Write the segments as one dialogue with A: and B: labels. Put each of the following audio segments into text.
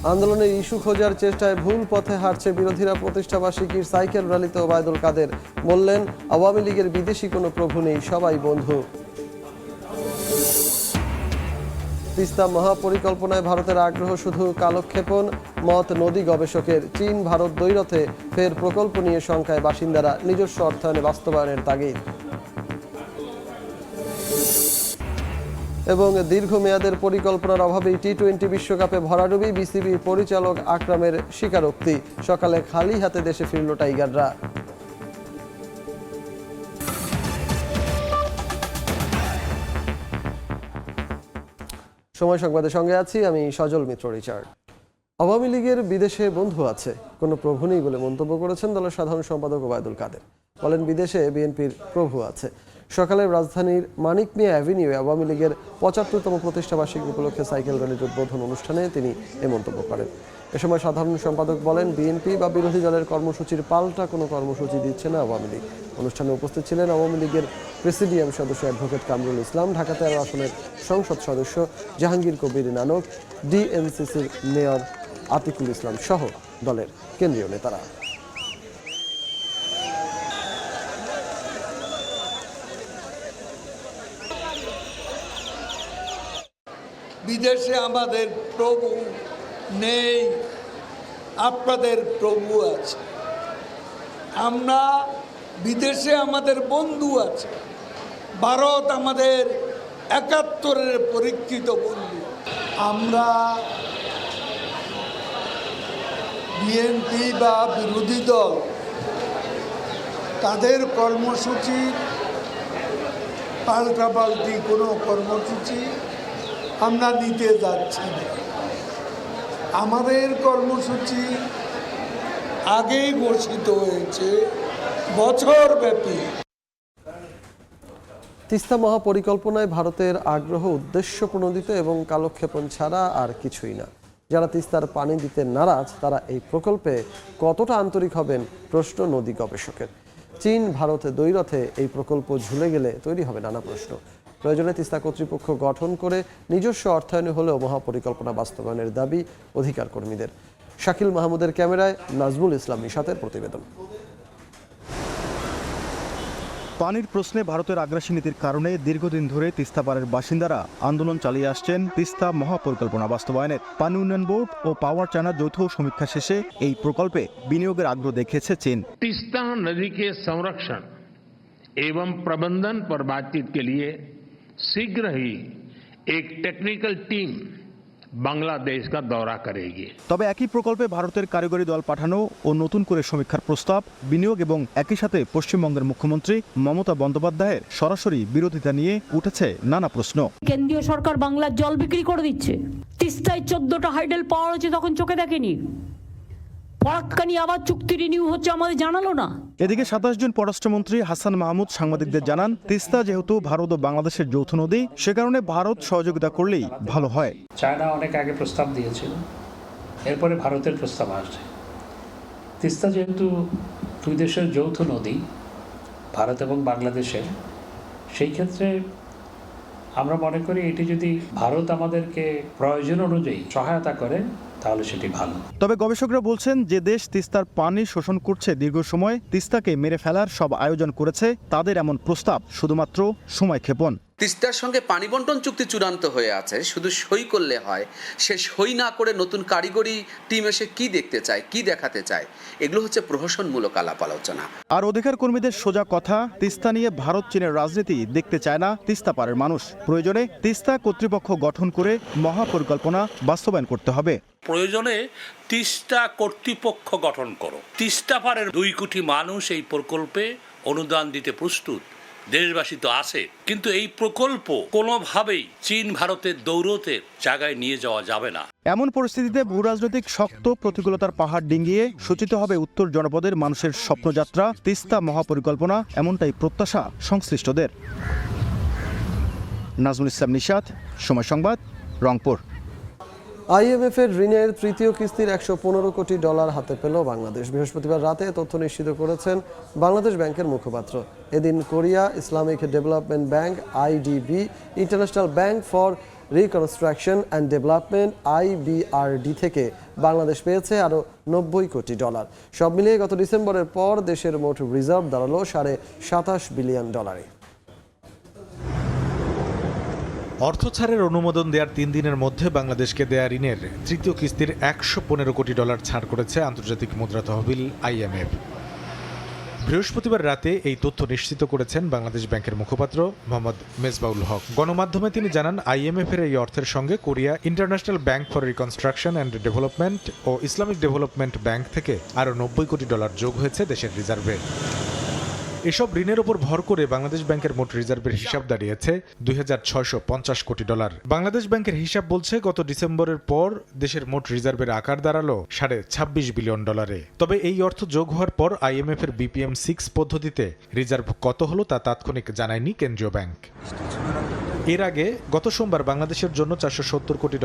A: আন্দোলনের ইস্যু খোঁজার চেষ্টায় ভুল পথে হাঁটছে বিরোধীরা। প্রতিষ্ঠাবার্ষিকীর সাইকেল র্যালিতে ওবায়দুল কাদের বললেন, আওয়ামী লীগের বিদেশি কোনো প্রভু নেই, সবাই বন্ধু। তিস্তা মহাপরিকল্পনায় ভারতের আগ্রহ শুধু কালক্ষেপণ, মত নদী গবেষকের। চীন ভারত দ্বৈরথে ফের প্রকল্প নিয়ে শঙ্কায় বাসিন্দারা, নিজস্ব অর্থায়নে বাস্তবায়নের তাগিদ। এবং দীর্ঘমেয়াদের পরিকল্পনার অভাবেই টি-20 বিশ্বকাপে ভরাডুবি, বিসিবি পরিচালক আকরামের স্বীকারোক্তি। সকালে খালি হাতে দেশে ফিরল টাইগাররা। সময় সংবাদের সঙ্গে আছি আমি সজল মিত্র রিচার্ড। আওয়ামী লীগের বিদেশে বন্ধু আছে, কোনো প্রভু নেই বলে মন্তব্য করেছেন দলের সাধারণ সম্পাদক ওবায়দুল কাদের। বলেন, বিদেশে বিএনপির প্রভু আছে। সকালে রাজধানীর মানিক মিয়া অ্যাভিনিউয়ে আওয়ামী লীগের ৭৫তম প্রতিষ্ঠাবার্ষিকী উপলক্ষে সাইকেল র্যালির উদ্বোধন অনুষ্ঠানে তিনি এ মন্তব্য করেন। এ সময় সাধারণ সম্পাদক বলেন, বিএনপি বা বিরোধী দলের কর্মসূচির পাল্টা কোনো কর্মসূচি দিচ্ছে না আওয়ামী লীগ। অনুষ্ঠানে উপস্থিত ছিলেন আওয়ামী লীগের প্রেসিডিয়াম সদস্য অ্যাডভোকেট কামরুল ইসলাম, ঢাকা ১৩ আসনের সংসদ সদস্য জাহাঙ্গীর কবির নানক, ডিএনসিসির মেয়র আতিকুল ইসলাম সহ দলের কেন্দ্রীয় নেতারা।
B: বিদেশে আমাদের প্রভু নেই, আপনাদের প্রভু আছে। আমরা বিদেশে আমাদের বন্ধু আছে। ভারত আমাদের ৭১-এর পরীক্ষিত বন্ধু। আমরা বিএনপি বা বিরোধী দল তাদের কর্মসূচি পাল্টাপাল্টি কোনো কর্মসূচি আমরা নিতে যাচ্ছি না। আমাদের কর্মসূচি আগেই ঘোষিত হয়েছে বছরব্যাপী।
A: তিস্তা মহাপরিকল্পনায় ভারতের আগ্রহ উদ্দেশ্য প্রণোদিত এবং কালক্ষেপণ ছাড়া আর কিছুই না। যারা তিস্তার পানি দিতে নারাজ, তারা এই প্রকল্পে কতটা আন্তরিক হবেন প্রশ্ন নদী গবেষকের। চীন ভারত দ্বৈরথে এই প্রকল্প ঝুলে গেলে তৈরি হবে নানা প্রশ্ন। প্রয়োজনে তিস্তা কর্তৃপক্ষ গঠন করে নিজস্ব অর্থায়নে হলেও মহাপরিকল্পনা বাস্তবায়নের দাবি অধিকার কর্মীদের। শাকিল মাহমুদের ক্যামেরায় নাজমুল ইসলাম নিশাতের প্রতিবেদন।
C: পানির প্রশ্নে ভারতের আগ্রাসী নীতির কারণে দীর্ঘদিন ধরে তিস্তা পাড়ের বাসিন্দারা আন্দোলন চালিয়ে আসছেন তিস্তা মহাপরিকল্পনা বাস্তবায়নের। পানি উন্নয়ন বোর্ড ও পাওয়ার চায়নার যৌথ সমীক্ষা শেষে এই প্রকল্পে বিনিয়োগের আগ্রহ দেখিয়েছে চীন।
D: তিস্তা नदी के संरक्षण एवं प्रबंधन पर बातचीत के लिए शीघ्र ही एक टेक्निकल टीम বাংলাদেশ का दौरा करेगी।
C: তবে একই প্রকল্পে ভারতের কারিগরি দল পাঠানো ও নতুন করে সমীক্ষার প্রস্তাব, বিনিয়োগ এবং একই সাথে পশ্চিমবঙ্গের মুখ্যমন্ত্রী মমতা বন্দ্যোপাধ্যায়ের সরাসরি বিরোধিতা নিয়ে উঠেছে নানা প্রশ্ন।
E: কেন্দ্রীয় সরকার বাংলার জল বিক্রি করে দিচ্ছে। তিস্তায় 14টা হাইডেল পাওয়ার হচ্ছে, তখন চোখে দেখেনি। ফরাক্কানি আবার চুক্তি রিনিউ হচ্ছে, আমাদের জানালো না।
C: এদিকে ২৭ জুন পররাষ্ট্রমন্ত্রী হাসান মাহমুদ সাংবাদিকদের জানান, তিস্তা যেহেতু ভারত ও বাংলাদেশের যৌথ নদী, সে কারণে ভারত সহযোগিতা করলেই ভালো হয়।
F: চায়না অনেক আগে প্রস্তাব দিয়েছিল, এরপরে ভারতের প্রস্তাব আসছে। তিস্তা যেহেতু দুই দেশের যৌথ নদী, ভারত এবং বাংলাদেশের, সেই ক্ষেত্রে আমরা মনে করি এটি যদি ভারত আমাদেরকে প্রয়োজন অনুযায়ী সহায়তা করে তাহলে সেটি ভালো।
C: তবে গবেষকরা বলছেন, যে দেশ তিস্তার পানি শোষণ করছে দীর্ঘ সময়, তিস্তাকে মেরে ফেলার সব আয়োজন করেছে, তাদের এমন প্রস্তাব শুধুমাত্র সময়ক্ষেপণ।
G: তিস্তার সঙ্গে পানি বন্টন চুক্তি চূড়ান্ত হয়ে আছে, শুধু সই করলে হয়। সে সই না করে নতুন কারিগরি টিম এসে কি দেখতে চায়, কি দেখাতে চায়, এগুলো হচ্ছে প্রহসনমূলক আলাপ আলোচনা।
C: আর অধিকার কর্মীদের সোজা কথা, তিস্তা নিয়ে ভারত চীনের রাজনীতি দেখতে চায় না তিস্তা পাড়ের মানুষ। প্রয়োজনে তিস্তা কর্তৃপক্ষ গঠন করে মহাপরিকল্পনা বাস্তবায়ন করতে হবে।
H: প্রয়োজনে তিস্তা কর্তৃপক্ষ গঠন করো। তিস্তা পাড়ের 2 কোটি মানুষ এই প্রকল্পে অনুদান দিতে প্রস্তুত। দেশবাসী তো আছে, কিন্তু এই প্রকল্প কোনোভাবেই চীন ভারতের দৌরতের জায়গায় নিয়ে যাওয়া যাবে না।
C: এমন পরিস্থিতিতে ভূরাজনৈতিক শক্ত প্রতিকূলতার পাহাড় ডিঙ্গিয়ে সূচিত হবে উত্তর জনপদের মানুষের স্বপ্নযাত্রা, তিস্তা মহাপরিকল্পনা, এমনটাই প্রত্যাশা সংশ্লিষ্টদের। নাজমুল ইসলাম নিশাত, সময় সংবাদ, রংপুর।
A: আইএমএফের ঋণের তৃতীয় কিস্তির $115 কোটি হাতে পেল বাংলাদেশ। বৃহস্পতিবার রাতে তথ্য নিশ্চিত করেছেন বাংলাদেশ ব্যাংকের মুখপাত্র। এদিন Korea Islamic Development bank, IDB, international Bank for Reconstruction and development IBRD থেকে বাংলাদেশ পেয়েছে আরও $90 কোটি। সব মিলিয়ে গত ডিসেম্বরের পর দেশের মোট রিজার্ভ দাঁড়ালো $27.5 বিলিয়ন।
I: অর্থ ছাড়ের অনুমোদন দেওয়ার 3 দিনের মধ্যে বাংলাদেশকে দেয়া ঋণের তৃতীয় কিস্তির $115 কোটি ছাড় করেছে আন্তর্জাতিক মুদ্রা তহবিল IMF। বৃহস্পতিবার রাতে এই তথ্য নিশ্চিত করেছেন বাংলাদেশ ব্যাংকের মুখপাত্র মোহাম্মদ মেজবাউল হক। গণমাধ্যমে তিনি জানান, IMF এর এই অর্থের সঙ্গে Korea International Bank for Reconstruction and Development ও ইসলামিক ডেভেলপমেন্ট ব্যাংক থেকে আরও $90 কোটি যোগ হয়েছে দেশের রিজার্ভে। এসব ঋণের উপর ভর করে বাংলাদেশ ব্যাংকের মোট রিজার্ভের হিসাব দাঁড়িয়েছে $2650 কোটি। বাংলাদেশ ব্যাংকের হিসাব বলছে, গত ডিসেম্বরের পর দেশের মোট রিজার্ভের আকার দাঁড়ালো $26.5 বিলিয়ন। তবে এই অর্থ যোগ হওয়ার পর IMF এর BPM-6 পদ্ধতিতে রিজার্ভ কত হলো তা তাৎক্ষণিক জানায়নি কেন্দ্রীয় ব্যাংক। এর আগে গত সোমবার বাংলাদেশের জন্য $470 কোটি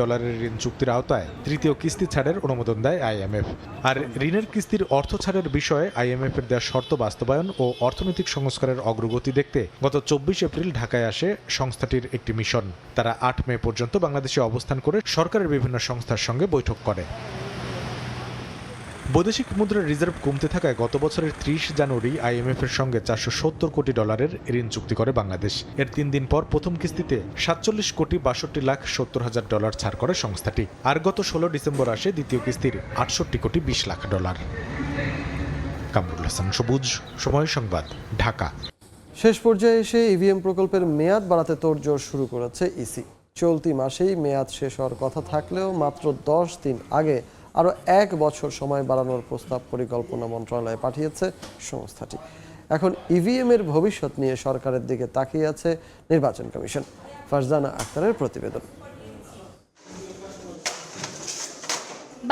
I: ঋণ চুক্তির আওতায় তৃতীয় কিস্তি ছাড়ের অনুমোদন দেয় IMF। আর ঋণের কিস্তির অর্থ ছাড়ের বিষয়ে IMF এর দেওয়া শর্ত বাস্তবায়ন ও অর্থনৈতিক সংস্কারের অগ্রগতি দেখতে গত 24 এপ্রিল ঢাকায় আসে সংস্থাটির একটি মিশন। তারা 8 মে পর্যন্ত বাংলাদেশে অবস্থান করে সরকারের বিভিন্ন সংস্থার সঙ্গে বৈঠক করে। বৈদেশিক মুদ্রার রিজার্ভ কমতে থাকায় গত বছরের 30 জানুয়ারি IMF এর সঙ্গে $470 কোটি ঋণ চুক্তি করে বাংলাদেশ। এর 3 দিন পর প্রথম কিস্তিতে $47,62,70,000 ছাড় করে সংস্থাটি। আর গত 16 ডিসেম্বর আসে দ্বিতীয় কিস্তির $68,20,00,000। কামরুল হাসান সবুজ, সময় সংবাদ, ঢাকা।
A: শেষ পর্যায়ে এসে EVM প্রকল্পের মেয়াদ বাড়াতে তোড়জোড় শুরু করেছে ইসি। চলতি মাসেই মেয়াদ শেষ হওয়ার কথা থাকলেও মাত্র 10 দিন আগে আরও 1 বছর সময় বাড়ানোর প্রস্তাব পরিকল্পনা মন্ত্রণালয়ে পাঠিয়েছে সংস্থাটি। এখন EVM এর ভবিষ্যৎ নিয়ে সরকারের দিকে তাকিয়ে আছে নির্বাচন কমিশন। ফারজানা আক্তারের প্রতিবেদন।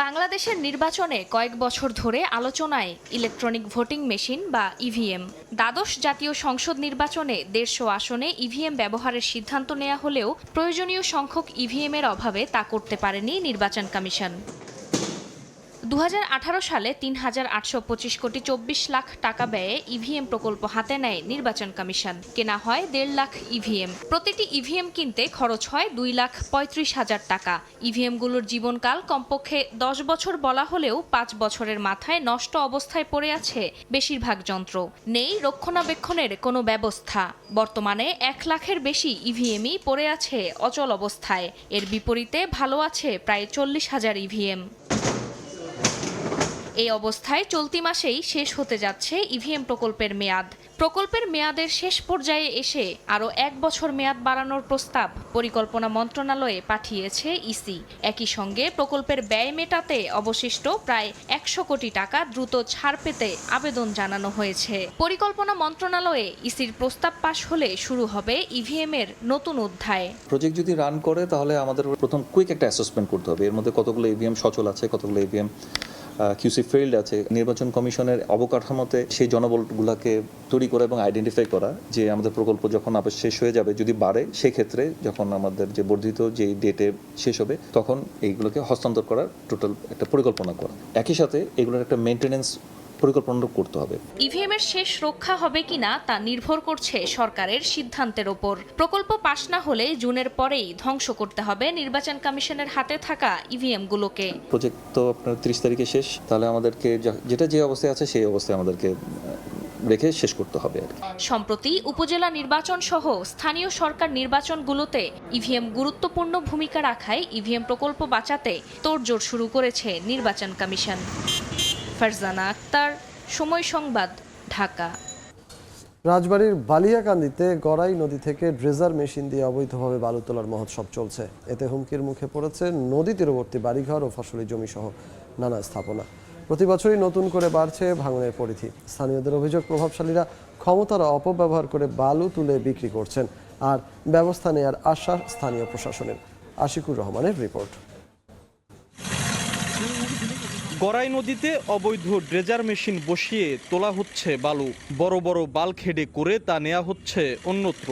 J: বাংলাদেশের নির্বাচনে কয়েক বছর ধরে আলোচনায় ইলেকট্রনিক ভোটিং মেশিন বা EVM। দ্বাদশ জাতীয় সংসদ নির্বাচনে 150 আসনে EVM ব্যবহারের সিদ্ধান্ত নেওয়া হলেও প্রয়োজনীয় সংখ্যক EVM এর অভাবে তা করতে পারেনি নির্বাচন কমিশন। 2018 সালে 3,825 কোটি 24 লাখ টাকা ব্যয়ে EVM প্রকল্প হাতে নেয় নির্বাচন কমিশন। কেনা হয় 1.5 লাখ EVM। প্রতিটি EVM কিনতে খরচ হয় 2,35,000 টাকা। EVM-গুলোর জীবনকাল কমপক্ষে 10 বছর বলা হলেও 5 বছরের মাথায় নষ্ট অবস্থায় পড়ে আছে বেশিরভাগ যন্ত্র। নেই রক্ষণাবেক্ষণের কোনো ব্যবস্থা। বর্তমানে 1 লাখের বেশি EVM-ই পড়ে আছে অচল অবস্থায়। এর বিপরীতে ভালো আছে প্রায় 40,000 EVM। এই অবস্থায় চলতি মাসেই শেষ হতে যাচ্ছে EVM প্রকল্পের মেয়াদ। প্রকল্পের মেয়াদের শেষ পর্যায়ে এসে আরও 1 বছর মেয়াদ বাড়ানোর প্রস্তাব পরিকল্পনা মন্ত্রণালয়ে পাঠিয়েছে ইসি। একই সঙ্গে প্রকল্পের ব্যয় মেটাতে অবশিষ্ট প্রায় 100 কোটি টাকা দ্রুত ছাড় পেতে আবেদন জানানো হয়েছে। পরিকল্পনা মন্ত্রণালয়ে ইসির প্রস্তাব পাশ হলে শুরু হবে EVM এর নতুন অধ্যায়।
K: প্রজেক্ট যদি রান করে তাহলে আমাদের প্রথম কুইক একটা অ্যাসেসমেন্ট করতে হবে। এর মধ্যে কতগুলো EVM সচল আছে, কতগুলো EVM QC ফেইল্ড আছে। নির্বাচন কমিশনের অবকাঠামোতে সেই জনবলগুলোকে তৈরি করা এবং আইডেন্টিফাই করা যে আমাদের প্রকল্প যখন আবার শেষ হয়ে যাবে, যদি বাড়ে সেক্ষেত্রে যখন আমাদের যে বর্ধিত যে ডেটে শেষ হবে তখন এইগুলোকে হস্তান্তর করার টোটাল একটা পরিকল্পনা করা। একই সাথে এগুলোর একটা মেইনটেনেন্স পরিকল্পনা করতে হবে।
J: EVM এর শেষ রক্ষা হবে কিনা তা নির্ভর করছে সরকারের সিদ্ধান্তের ওপর। প্রকল্প পাশ না হলে জুনের পরেই ধ্বংস করতে হবে নির্বাচন কমিশনের হাতে থাকা EVM গুলোকে।
K: প্রজেক্ট তো আপনার 30 তারিখে শেষ, তাহলে আমাদেরকে যেটা যে অবস্থায় আছে সেই অবস্থায় আমাদেরকে রেখে শেষ করতে হবে।
J: সম্প্রতি উপজেলা নির্বাচন সহ স্থানীয় সরকার নির্বাচনগুলোতে EVM গুরুত্বপূর্ণ ভূমিকা রাখায় EVM প্রকল্প বাঁচাতে তোড়জোড় শুরু করেছে নির্বাচন কমিশন। ফারজানা আক্তার, সময় সংবাদ, ঢাকা।
A: রাজবাড়ীর বালিয়াকান্দিতে গড়াই নদী থেকে ড্রেজার মেশিন দিয়ে অবৈধভাবে বালু তোলার মহোৎসব চলছে। এতে হুমকির মুখে পড়েছে নদী তীরবর্তী বাড়িঘর ও ফসলি জমি সহ নানা স্থাপনা। প্রতি বছরই নতুন করে বাড়ছে ভাঙনের পরিধি। স্থানীয়দের অভিযোগ, প্রভাবশালীরা ক্ষমতার অপব্যবহার করে বালু তুলে বিক্রি করছেন, আর ব্যবস্থা নেয়ার আশ্বাস স্থানীয় প্রশাসনের। আশিকুর রহমানের রিপোর্ট।
L: গড়াই নদীতে অবৈধ ড্রেজার মেশিন বসিয়ে তোলা হচ্ছে বালু। বড় বড় বালখেডে করে তা নেওয়া হচ্ছে অন্যত্র।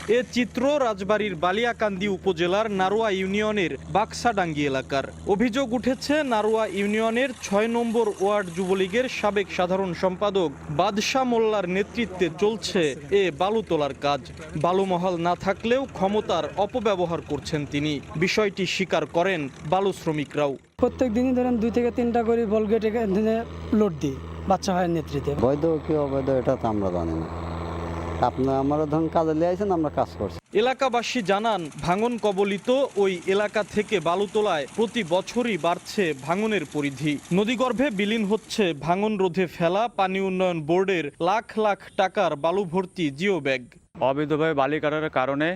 L: এ চিত্র রাজবাড়ীর বালিয়াকান্দি উপজেলার নারোয়া ইউনিয়নের বাক্সাডাঙ্গি এলাকার। অভিযোগ উঠেছে নারোয়া ইউনিয়নের ৬ নম্বর ওয়ার্ড যুবলীগের সাবেক সাধারণ সম্পাদক বাদশাহ মোল্লার নেতৃত্বে চলছে এ বালু তোলার কাজ। বালুমহাল না থাকলেও ক্ষমতার অপব্যবহার করছেন তিনি। বিষয়টি স্বীকার করেন বালু শ্রমিকরাও।
M: প্রত্যেক দিনই ধরেন 2 থেকে 3টা করে বল গেটে লোড দিই বাচ্চা ভাইয়ের নেতৃত্বে।
N: বৈধ কি অবৈধ এটা তো আমরা জানি না। আমরা ধরুন কাজে লিয়েছেন, আমরা কাজ করছি।
L: এলাকাবাসী জানান, ভাঙন কবলিত ওই এলাকা থেকে বালু তোলায় প্রতি বছরই বাড়ছে ভাঙনের পরিধি। নদীগর্ভে বিলীন হচ্ছে ভাঙন রোধে ফেলা পানি উন্নয়ন বোর্ডের লাখ লাখ টাকার বালু ভর্তি জিও ব্যাগ।
O: অবৈধভাবে বালি কাটার কারণে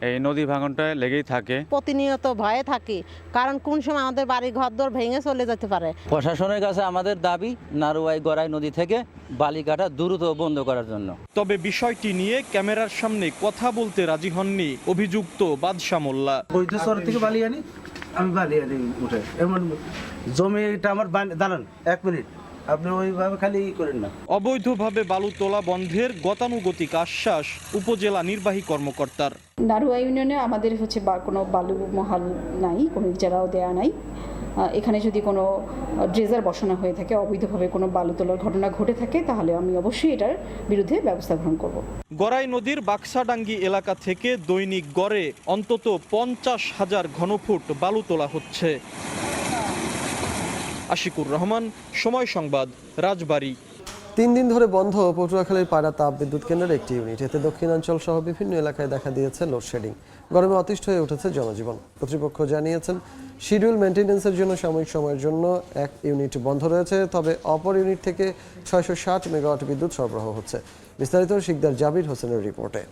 O: এই নদী ভাঙনটা লেগেই থাকে।
P: প্রতিনিয়ত ভয়ে থাকি, কারণ কোন সময় আমাদের বাড়ি ঘরদোর ভেঙে চলে যেতে পারে।
N: প্রশাসনের কাছে আমাদের দাবি নারুয়াই গড়াই নদী থেকে বালি কাটা দ্রুত বন্ধ করার জন্য।
L: তবে বিষয়টি নিয়ে ক্যামেরার সামনে কথা বলতে রাজি হননি অভিযুক্ত বাদশাহ মোল্লা।
M: বৈধ শহর থেকে বালি আনি, আমি বালি আনি উঠে, এমন জমিটা আমার দাঁড়ান 1 মিনিট, আপনি ওইভাবে খালি করেন না।
L: অবৈধভাবে বালু তোলা বন্ধের গতানুগতিক আশ্বাস উপজেলা নির্বাহী কর্মকর্তার।
Q: নারুয়া ইউনিয়নে আমাদের কোনো বালু মহাল নাই, কোনো ইজারাও দেয়া নাই। এখানে যদি কোনো ড্রেজার বসানো হয়ে থাকে, অবৈধভাবে কোনো বালু তোলার ঘটনা ঘটে থাকে, তাহলে আমি অবশ্যই এটার বিরুদ্ধে ব্যবস্থা গ্রহণ করব।
L: গড়াই নদীর বাক্সাডাঙ্গি এলাকা থেকে দৈনিক গড়ে অন্তত 50,000 ঘনফুট বালু তোলা হচ্ছে। আশিকুর রহমান, সময় সংবাদ, রাজবাড়ী।
A: 3 দিন ধরে বন্ধ পটুয়াখালীর পায়রা তাপ বিদ্যুৎ কেন্দ্রের একটি ইউনিট। এতে দক্ষিণাঞ্চল সহ বিভিন্ন এলাকায় দেখা দিয়েছে লোডশেডিং। গরমে অতিষ্ঠ হয়ে উঠেছে জনজীবন। কর্তৃপক্ষ জানিয়েছেন, শিডিউল মেনটেন্যান্সের জন্য সাময়িক সময়ের জন্য এক ইউনিট বন্ধ রয়েছে, তবে অপর ইউনিট থেকে 660 মেগাওয়াট বিদ্যুৎ সরবরাহ হচ্ছে। বিস্তারিত শিকদার জাবির হোসেনের রিপোর্টে।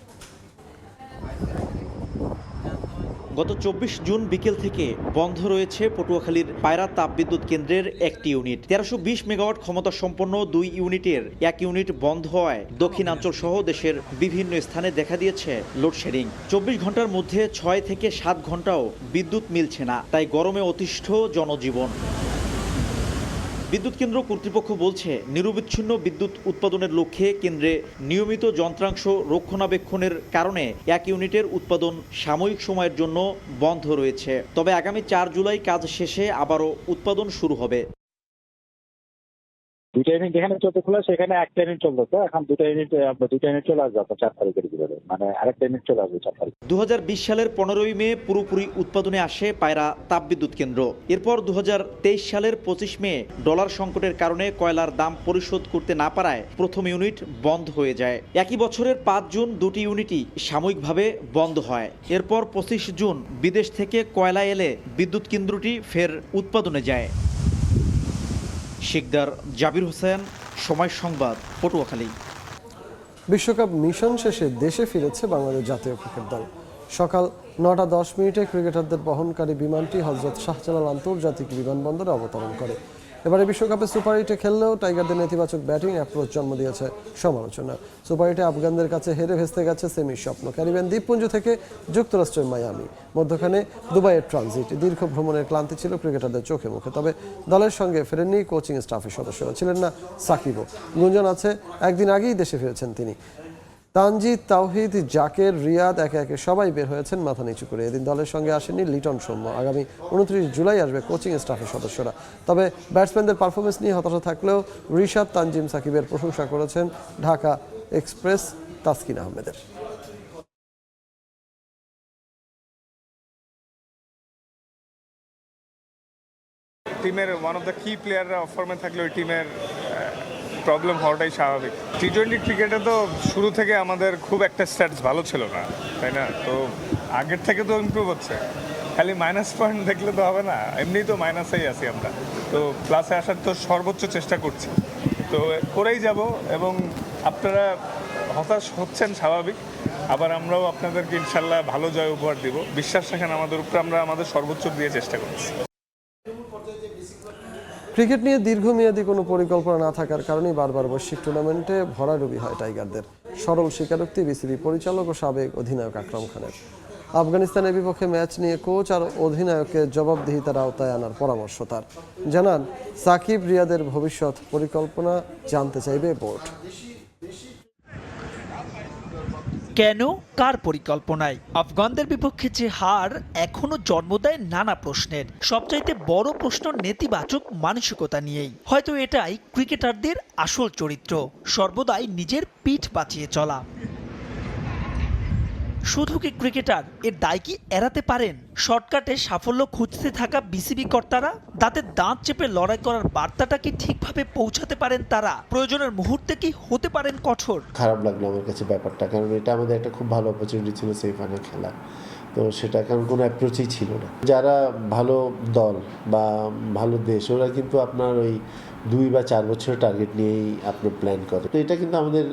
R: গত 24 জুন বিকেল থেকে বন্ধ রয়েছে পটুয়াখালীর পায়রা তাপবিদ্যুৎ কেন্দ্রের একটি ইউনিট। 1320 মেগাওয়াট ক্ষমতা সম্পন্ন 2 ইউনিটের এক ইউনিট বন্ধ হওয়ায় দক্ষিণাঞ্চল সহ দেশের বিভিন্ন স্থানে দেখা দিয়েছে লোডশেডিং। 24 ঘন্টার মধ্যে 6 থেকে 7 ঘন্টাও বিদ্যুৎ মিলছে না, তাই গরমে অতিষ্ঠ জনজীবন। বিদ্যুৎ কেন্দ্র কর্তৃপক্ষ বলছে, নিরবিচ্ছিন্ন বিদ্যুৎ উৎপাদনের লক্ষ্যে কেন্দ্রে নিয়মিত যন্ত্রাংশ রক্ষণাবেক্ষণের কারণে এক ইউনিটের উৎপাদন সাময়িক সময়ের জন্য বন্ধ রয়েছে। তবে আগামী 4 জুলাই কাজ শেষে আবারও উৎপাদন শুরু হবে।
S: 2টা ইউনিট যেখানে চলতে খোলা সেখানে একটা ইউনিট চলতো, তো এখন 2টা ইউনিট চলে আসবে 4 তারিখের ভিতরে, মানে আরেকটা ইউনিট চলে আসবে 4 তারিখ।
R: 2020 সালের 15ই মে পুরোপুরি উৎপাদনে আসে পায়রা তাপবিদ্যুৎ কেন্দ্র। এরপর 2023 সালের 25 মে ডলার সংকটের কারণে কয়লার দাম পরিশোধ করতে না পারায় প্রথম ইউনিট বন্ধ হয়ে যায়। একই বছরের 5 জুন 2টি ইউনিটই সাময়িকভাবে বন্ধ হয়। এরপর 25 জুন বিদেশ থেকে কয়লা এলে বিদ্যুৎ কেন্দ্রটি ফের উৎপাদনে যায়। শিকদার জাবির হোসেন, সময় সংবাদ, পটুয়াখালী।
A: বিশ্বকাপ মিশন শেষে দেশে ফিরেছে বাংলাদেশ জাতীয় ক্রিকেট দল। সকাল 9:10 ক্রিকেটারদের বহনকারী বিমানটি হযরত শাহজালাল আন্তর্জাতিক বিমানবন্দরে অবতরণ করে। এবারে বিশ্বকাপে সুপার হিটে খেললেও টাইগারদের নেতিবাচক ব্যাটিং অ্যাপ্রোচ জন্ম দিয়েছে সমালোচনা। সুপার হিটে আফগানদের কাছে হেরে ভেস্তে গেছে সেমির স্বপ্ন। ক্যারিবিয়ান দ্বীপপুঞ্জ থেকে যুক্তরাষ্ট্রের মায়ামি, মধ্যখানে দুবাইয়ের ট্রানজিট। দীর্ঘ ভ্রমণের ক্লান্তি ছিল ক্রিকেটারদের চোখে মুখে, তবে দলের সঙ্গে ফেরেননি কোচিং স্টাফের সদস্যরা, ছিলেন না সাকিবও। গুঞ্জন আছে একদিন আগেই দেশে ফিরেছেন তিনি। তানজিদ, তাওহিদ, জাকের, রিয়াদ একে একে সবাই বের হয়েছেন মাথা নিচু করে। এদিন দলের সঙ্গে আসেনি লিটন সৌম্য। আগামী 29 জুলাই আসবে কোচিং স্টাফের সদস্যরা। তবে ব্যাটসম্যানদের পারফরমেন্স নিয়ে হতাশা থাকলেও রিশাদ, তানজিম, সাকিবের প্রশংসা করেছেন ঢাকা এক্সপ্রেস তাসকিন আহমেদের।
T: টিমের ওয়ান অফ দ্য কি প্লেয়াররা ফর্মে থাকলে ওই টিমের প্রবলেম হওয়াটাই স্বাভাবিক। টি-20 ক্রিকেটে তো শুরু থেকে আমাদের খুব একটা স্ট্যাটস ভালো ছিল না, তাই না? তো আগের থেকে তো ইমপ্রুভ হচ্ছে, খালি মাইনাস পয়েন্ট দেখলে তো হবে না, এমনি তো মাইনাসেই আছি আমরা। তো প্লাসে আসার তো সর্বোচ্চ চেষ্টা করছি, তো করেই যাব। এবং আপনারা হতাশ হচ্ছেন স্বাভাবিক, আবার আমরাও আপনাদেরকে ইনশাল্লাহ ভালো জয় উপহার দিব। বিশ্বাস রাখেন আমাদের উপরে, আমরা আমাদের সর্বোচ্চ দিয়ে চেষ্টা করছি।
A: ক্রিকেট নিয়ে দীর্ঘমেয়াদী কোনো পরিকল্পনা না থাকার কারণেই বারবার বৈশ্বিক টুর্নামেন্টে ভরাডুবি হয় টাইগারদের। সরল স্বীকারোক্তি বিসিবি পরিচালক ও সাবেক অধিনায়ক আকরাম খানের। আফগানিস্তানের বিপক্ষে ম্যাচ নিয়ে কোচ আর অধিনায়কের জবাবদিহিতার আওতায় আনার পরামর্শ তার। জানান, সাকিব, রিয়াদের ভবিষ্যৎ পরিকল্পনা জানতে চাইবে বোর্ড।
U: কেন, কার পরিকল্পনায়? আফগানদের বিপক্ষে যে হার এখনো জন্ম দেয় নানা প্রশ্নের। সবচাইতে বড় প্রশ্ন নেতিবাচক মানসিকতা নিয়েই। হয়তো এটাই ক্রিকেটারদের আসল চরিত্র, সর্বদাই নিজের পিঠ বাঁচিয়ে চলা। শুধু কি ক্রিকেটার, এর দায় কি এড়াতে পারেন? শর্টকাটে সাফল্য খুঁজতে থাকা বিসিবি কর্তারা দাঁতে দাঁত চেপে লড়াই করার বার্তাটা কি ঠিকভাবে পৌঁছাতে পারেন তারা? প্রয়োজনের মুহূর্তে কি হতে পারেন কঠোর?
V: খারাপ লাগলো আমার কাছে ব্যাপারটা, কারণ এটা আমাদের একটা খুব ভালো অপরচুনিটি ছিল সেমিফাইনাল খেলা, তো সেটা কারণ কোনো অ্যাপ্রোচই ছিল না। যারা ভালো দল বা ভালো দেশ, ওরা কিন্তু আপনার ওই 2 বা 4 বছরের টার্গেট নিয়েই আপনার প্ল্যান করে। তো এটা কিন্তু আমাদের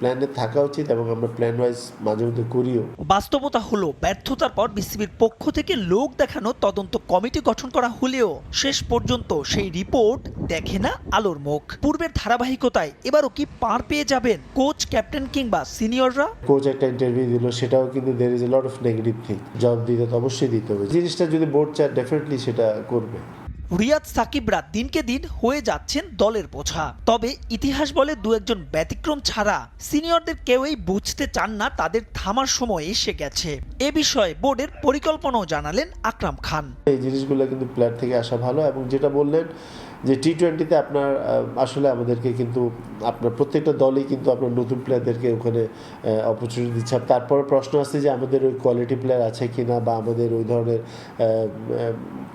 V: প্ল্যানে থাকা উচিত এবং আমরা প্ল্যান ওয়াইজ মাঝে মধ্যে করিও।
U: বাস্তবতা হলো ব্যর্থতার পর বিসিবির পক্ষ থেকে লোক দেখানো তদন্ত কমিটি গঠন করা হলেও শেষ পর্যন্ত সেই রিপোর্ট দেখে না আলোর মুখ। পূর্বের ধারাবাহিকতায় এবারও কি পার পেয়ে যাবেন কোচ, ক্যাপ্টেন কিংবা সিনিয়ররা?
V: কোচ একটা ইন্টারভিউ দিল, সেটাও কিন্তু there is a lot of negative thing. Job দিতে তো অবশ্যই দিতে হবে, জিনিসটা যদি বোর্ড চায় ডেফিনেটলি সেটা করবে।
U: রিয়াদ সাকিবরা দিনকে দিন হয়ে যাচ্ছেন দলের বোঝা। তবে ইতিহাস বলে 2-1 ব্যতিক্রম ছাড়া সিনিয়রদের কেউই বুঝতে চান না তাদের থামার সময় এসে গেছে। এ বিষয়ে বোর্ডের পরিকল্পনাও জানালেন আকরাম খান।
V: এই জিনিসগুলো কিন্তু প্লেয়ার থেকে আসা ভালো, এবং যেটা বললেন যে টি-20তে আপনার আসলে আমাদেরকে কিন্তু আপনার প্রত্যেকটা দলই কিন্তু আপনার নতুন প্লেয়ারদেরকে ওখানে অপরচুনিটি দিচ্ছে। তারপর প্রশ্ন আসছে যে আমাদের ওই কোয়ালিটি প্লেয়ার আছে কিনা, বা আমাদের ওই ধরনের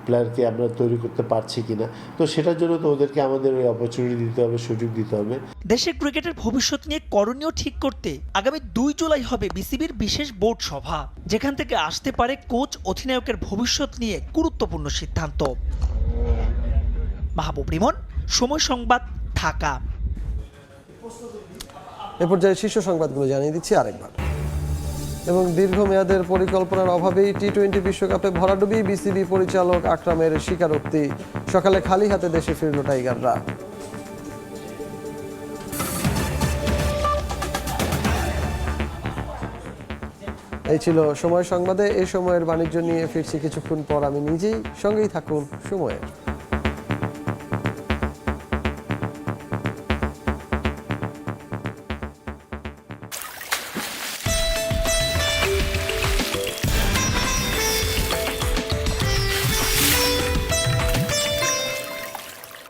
V: প্লেয়ারকে আমরা তৈরি করতে পারছি কিনা। তো সেটার জন্য তো ওদেরকে আমাদের ওই অপরচুনিটি দিতে হবে, সুযোগ দিতে হবে।
U: দেশের ক্রিকেটের ভবিষ্যৎ নিয়ে করণীয় ঠিক করতে আগামী 2 জুলাই হবে বিসিবির বিশেষ বোর্ড সভা, যেখান থেকে আসতে পারে কোচ, অধিনায়কের ভবিষ্যৎ নিয়ে গুরুত্বপূর্ণ সিদ্ধান্ত। মাহবুব রিমন, সময় সংবাদ, ঢাকা।
A: এ পর্যায়ে শীর্ষ সংবাদগুলো জানিয়ে দিচ্ছি আরেকবার। এবং দীর্ঘমেয়াদের পরিকল্পনার অভাবেই টি-20 বিশ্বকাপে ভরাডুবি, বিসিবি পরিচালক আকরামের স্বীকারোক্তি। সকালে খালি হাতে দেশে ফিরল টাইগাররা। এই ছিল সময় সংবাদে। এই সময়ের বাণিজ্য নিয়ে ফিরছি কিছুক্ষণ পর। আমি নিজেই, সঙ্গেই থাকুন সময়ের।